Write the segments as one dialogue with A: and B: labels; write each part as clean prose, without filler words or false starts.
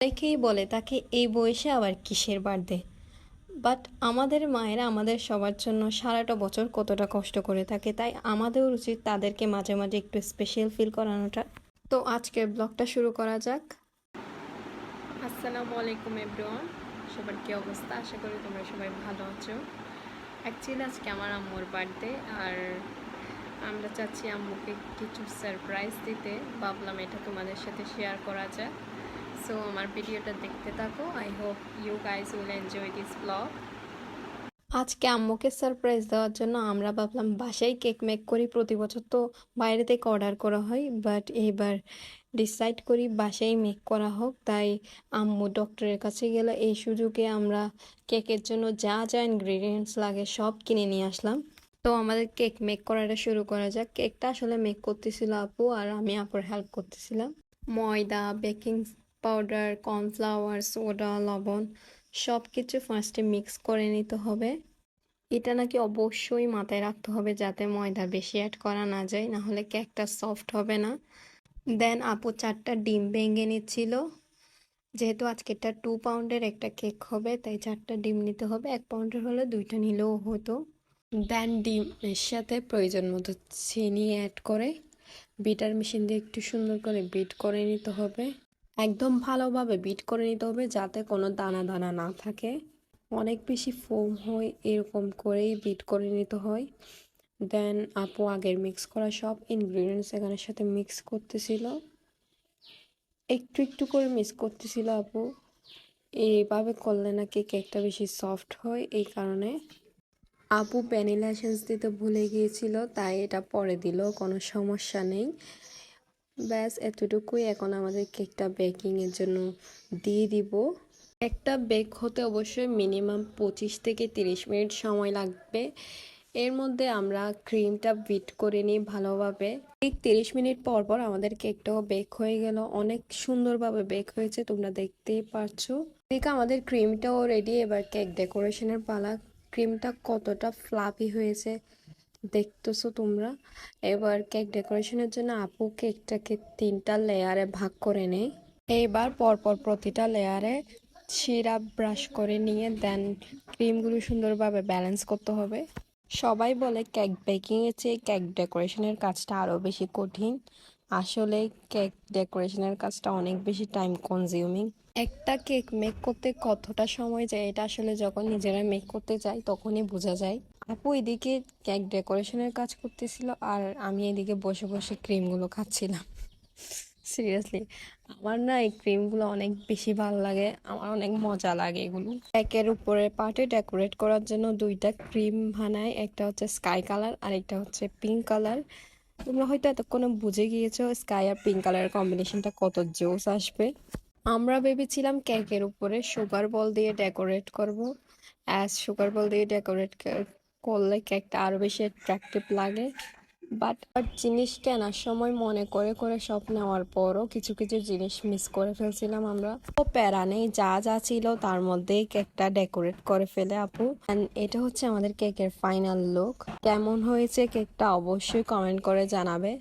A: অনেকেই বলে তাকে এই বয়সে আবার কিসের বার্থডে। বাট আমাদের মায়েরা আমাদের সবার জন্য সারাটা বছর কতটা কষ্ট করে থাকে, তাই আমাদের উচিত তাদেরকে মাঝে মাঝে একটু স্পেশাল ফিল করানোটা। তো আজকের ব্লগটা শুরু করা যাক। আসসালামু আলাইকুম এভরিওয়ান, সবার কী অবস্থা? আশা করি তোমরা সবাই ভালো আছো। অ্যাকচুয়ালি আজকে আমার আম্মুর বার্থডে, আর আমরা চাচ্ছি আম্মুকে কিছু সারপ্রাইজ দিতে। ভাবলাম এটা তোমাদের সাথে শেয়ার করা যায়। সো আমার ভিডিওটা দেখতে থাকো। I hope you guys will enjoy this blog. আজকে আম্মুকে সারপ্রাইজ দেওয়ার জন্য আমরা ভাবলাম বাসায় কেক মেক করি। প্রতি বছর তো বাইরে থেকে অর্ডার করা হয়, বাট এইবার ডিসাইড করি বাসায় মেক করা হোক। তাই আম্মু ডক্টরের কাছে গেলে এই সুযোগে আমরা কেকের জন্য যা যা ইনগ্রিডিয়েন্টস লাগে সব কিনে নিয়ে আসলাম। তো আমাদের কেক মেক করাটা শুরু করা যাক। কেকটা আসলে মেক করতেছিল আপু, আর আমি আপুর হেল্প করতেছিলাম। ময়দা, বেকিং পাউডার, কর্নফ্লাওয়ার, সোডা, লবণ সব কিছু ফার্স্টে মিক্স করে নিতে হবে। এটা নাকি অবশ্যই মাথায় রাখতে হবে যাতে ময়দা বেশি অ্যাড করা না যায়, না হলে কেকটা সফট হবে না। দেন আপু 4টা ডিম ভেঙে নিচ্ছিল। যেহেতু আজকেরটা 2 পাউন্ডের একটা কেক হবে, তাই 4টা ডিম নিতে হবে। 1 পাউন্ডের হলে 2টা নিলেও হতো। দেন ডিমের সাথে প্রয়োজন মতো চিনি অ্যাড করে বিটার মেশিন দিয়ে একটু সুন্দর করে বিট করে নিতে হবে। একদম ভালোভাবে বিট করে নিতে হবে যাতে কোনো দানা দানা না থাকে। অনেক বেশি ফোম হয় এরকম করেই বিট করে নিতে হয়। দেন আপু আগের মিক্স করা সব ইনগ্রিডিয়েন্টস এখানের সাথে মিক্স করতেছিল, একটু একটু করে মিক্স করতেছিল আপু। এইভাবে করলে নাকি কেকটা বেশি সফট হয়, এই কারণে। আপু ভ্যানিলা এসেন্স দিতে ভুলে গিয়েছিল, তাই এটা পরে দিল, কোনো সমস্যা নেই। ব্যাস এতটুকুই। এখন আমাদের কেকটা বেকিংয়ের জন্য দিয়ে দিব। একটা বেক হতে অবশ্যই মিনিমাম 25 থেকে 30 মিনিট সময় লাগবে। এর মধ্যে আমরা ক্রিমটা বিট করে নিই ভালোভাবে। ঠিক 30 মিনিট পর পর আমাদের কেকটাও বেক হয়ে গেল। অনেক সুন্দরভাবে বেক হয়েছে, তোমরা দেখতেই পারছো। ঠিক আমাদের ক্রিমটাও রেডি। এবার কেক ডেকোরেশনের পালা। ক্রিমটা কতটা ফ্লাফি হয়েছে দেখতেছো তোমরা। এবার কেক ডেকোরেশনের জন্য আপু কেকটাকে 3টা লেয়ারে ভাগ করে নেয়। এইবার পরপর প্রতিটা লেয়ারে সিরাপ ব্রাশ করে নিয়ে দেন ক্রিমগুলো সুন্দরভাবে ব্যালেন্স করতে হবে। সবাই বলে কেক বেকিংয়ের চেয়ে কেক ডেকোরেশনের কাজটা আরও বেশি কঠিন। আসলে কেক ডেকোরেশনের কাজটা অনেক বেশি টাইম কনজিউমিং। একটা কেক মেক করতে কতটা সময় যায় এটা আসলে যখন নিজেরা মেক করতে যাই তখনই বোঝা যায়। আপু এদিকে কেক ডেকোরেশনের কাজ করতেছিল, আর আমি এদিকে বসে বসে ক্রিমগুলো খাচ্ছিলাম। সিরিয়াসলি আমার না এই ক্রিমগুলো অনেক বেশি ভালো লাগে, আমার অনেক মজা লাগে এগুলো। কেকের উপরে পার্টে ডেকোরেট করার জন্য 2টা ক্রিম বানাই, একটা হচ্ছে স্কাই কালার আর একটা হচ্ছে পিঙ্ক কালার। তোমরা হয়তো এতক্ষণে বুঝে গিয়েছো স্কাই আর পিঙ্ক কালারের কম্বিনেশনটা কত জোস আসবে। আমরা ভেবেছিলাম কেকের উপরে সুগার বল দিয়ে ডেকোরেট করব। সুগার বল দিয়ে ডেকোরেট করলে কেকটা আরো বেশি অ্যাট্রাকটিভ লাগে। বাট জিনিস কেনার সময় মনে করে করে সব নেওয়ার পরও কিছু কিছু জিনিস মিস করে ফেলছিলাম আমরা। তো প্যারা নেই, যা যা ছিল তার মধ্যেই কেকটা ডেকোরেট করে ফেলে আপু। এটা হচ্ছে আমাদের কেকের ফাইনাল লুক। কেমন হয়েছে কেকটা অবশ্যই কমেন্ট করে জানাবে।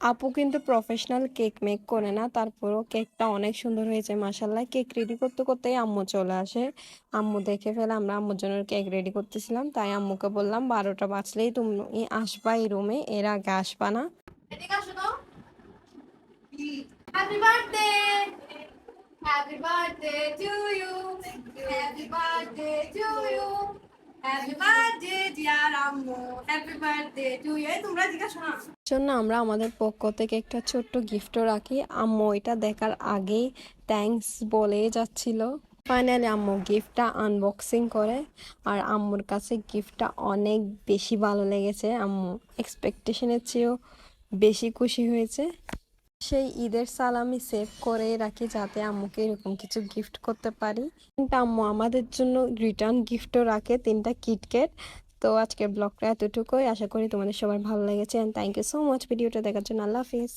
A: আপু কিন্তু প্রফেশনাল কেক মেক করে না, তারপরও কেকটা অনেক সুন্দর হয়েছে মাশাল্লাহ। কেক রেডি করতে করতেই আম্মু চলে আসে। আম্মু দেখে ফেলে আমরা আম্মুর জন্য কেক রেডি করতেছিলাম, তাই আম্মুকে বললাম 12টা বাজলেই তুমি আসবা এই রুমে, এর আগে আসবা না। Happy birthday, happy birthday to you, happy birthday to you, happy birthday dear Ammu, happy birthday to you. তোমরা জিজ্ঞাসা না জন্য আমরা আমাদের পক্ষ থেকে একটা ছোট্ট গিফটও রাখি। আম্মু এটা দেখার আগেই থ্যাঙ্কস বলে যাচ্ছিল। ফাইনালি আম্মু গিফটটা আনবক্সিং করে, আর আম্মুর কাছে গিফটটা অনেক বেশি ভালো লেগেছে। আম্মু এক্সপেকটেশনের চেয়েও বেশি খুশি হয়েছে। সেই ঈদের সালামি সেভ করে রাখি যাতে আম্মুকে এরকম কিছু গিফট করতে পারি। কিন্তু আম্মু আমাদের জন্য রিটার্ন গিফটও রাখে 3টা কিটক্যাট। তো আজকের ব্লগটা এতটুকুই। আশা করি তোমাদের সবার ভালো লেগেছে। থ্যাংক ইউ সো মাচ ভিডিওটা দেখার জন্য। আল্লাহ হাফিজ।